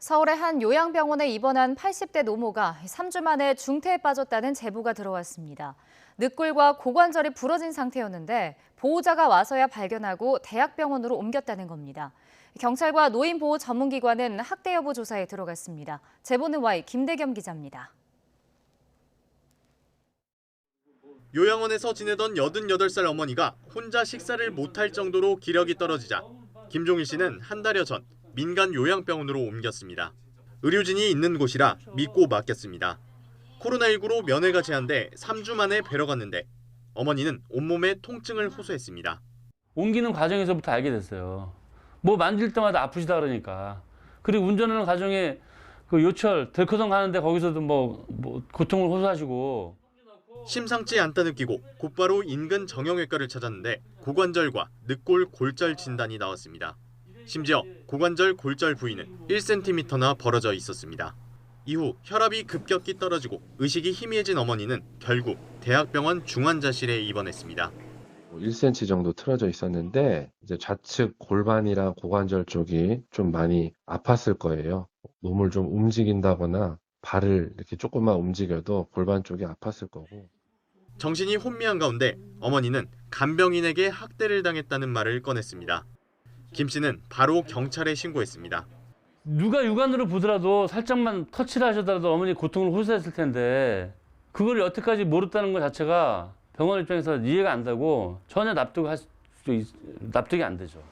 서울의 한 요양병원에 입원한 80대 노모가 3주 만에 중태에 빠졌다는 제보가 들어왔습니다. 늑골과 고관절이 부러진 상태였는데 보호자가 와서야 발견하고 대학병원으로 옮겼다는 겁니다. 경찰과 노인보호 전문기관은 학대 여부 조사에 들어갔습니다. 제보는 Y 김대겸 기자입니다. 요양원에서 지내던 88살 어머니가 혼자 식사를 못할 정도로 기력이 떨어지자 김종일 씨는 한 달여 전 민간 요양병원으로 옮겼습니다. 의료진이 있는 곳이라 믿고 맡겼습니다. 코로나19로 면회가 제한돼 3주 만에 뵈러 갔는데 어머니는 온몸에 통증을 호소했습니다. 옮기는 과정에서부터 알게 됐어요. 뭐 만질 때마다 아프시다 그러니까. 그리고 운전하는 과정에 그 요철, 덜커덩 하는데 거기서도 뭐 고통을 호소하시고. 심상치 않다 느끼고 곧바로 인근 정형외과를 찾았는데 고관절과 늑골 골절 진단이 나왔습니다. 심지어 고관절 골절 부위는 1cm나 벌어져 있었습니다. 이후 혈압이 급격히 떨어지고 의식이 희미해진 어머니는 결국 대학병원 중환자실에 입원했습니다. 1cm 정도 틀어져 있었는데 이제 좌측 골반이랑 고관절 쪽이 좀 많이 아팠을 거예요. 몸을 좀 움직인다거나 발을 이렇게 조금만 움직여도 골반 쪽이 아팠을 거고. 정신이 혼미한 가운데 어머니는 간병인에게 학대를 당했다는 말을 꺼냈습니다. 김 씨는 바로 경찰에 신고했습니다. 누가 육안으로 보더라도 살짝만 터치를 하셔도 어머니 고통을 호소했을 텐데 그걸 여태까지 모르다는 것 자체가 병원 입장에서 이해가 안 되고 전혀 납득이 안 되죠.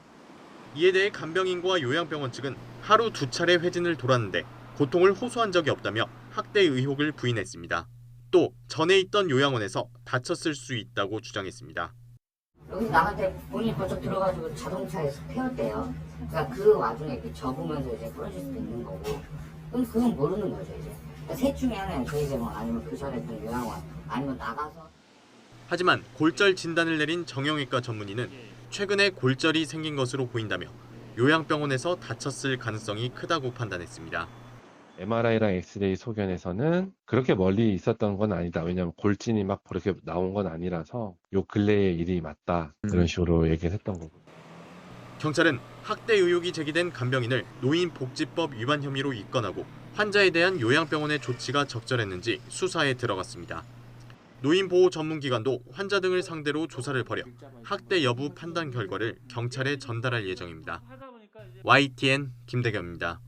이에 대해 간병인과 요양병원 측은 하루 2차례 회진을 돌았는데 고통을 호소한 적이 없다며 학대 의혹을 부인했습니다. 또 전에 있던 요양원에서 다쳤을 수 있다고 주장했습니다. 여기서 나한테 본인이 벌쩍 들어가지고 자동차에서 태웠대요. 그러니까 그 와중에 이렇게 접으면서 이제 부러질 수도 있는 거고. 그럼 그건 모르는 거죠 이제. 그러니까 셋 중에 하나는 저희 제 뭐 아니면 그 전에 있던 요양원 아니면 나가서. 하지만 골절 진단을 내린 정형외과 전문의는 최근에 골절이 생긴 것으로 보인다며 요양병원에서 다쳤을 가능성이 크다고 판단했습니다. MRI랑 엑스레이 소견에서는 그렇게 멀리 있었던 건 아니다. 왜냐하면 골진이 막 그렇게 나온 건 아니라서 요 근래의 일이 맞다. 그런 식으로 얘기를 했던 거고. 경찰은 학대 의혹이 제기된 간병인을 노인복지법 위반 혐의로 입건하고 환자에 대한 요양병원의 조치가 적절했는지 수사에 들어갔습니다. 노인보호 전문기관도 환자 등을 상대로 조사를 벌여 학대 여부 판단 결과를 경찰에 전달할 예정입니다. YTN 김대겸입니다.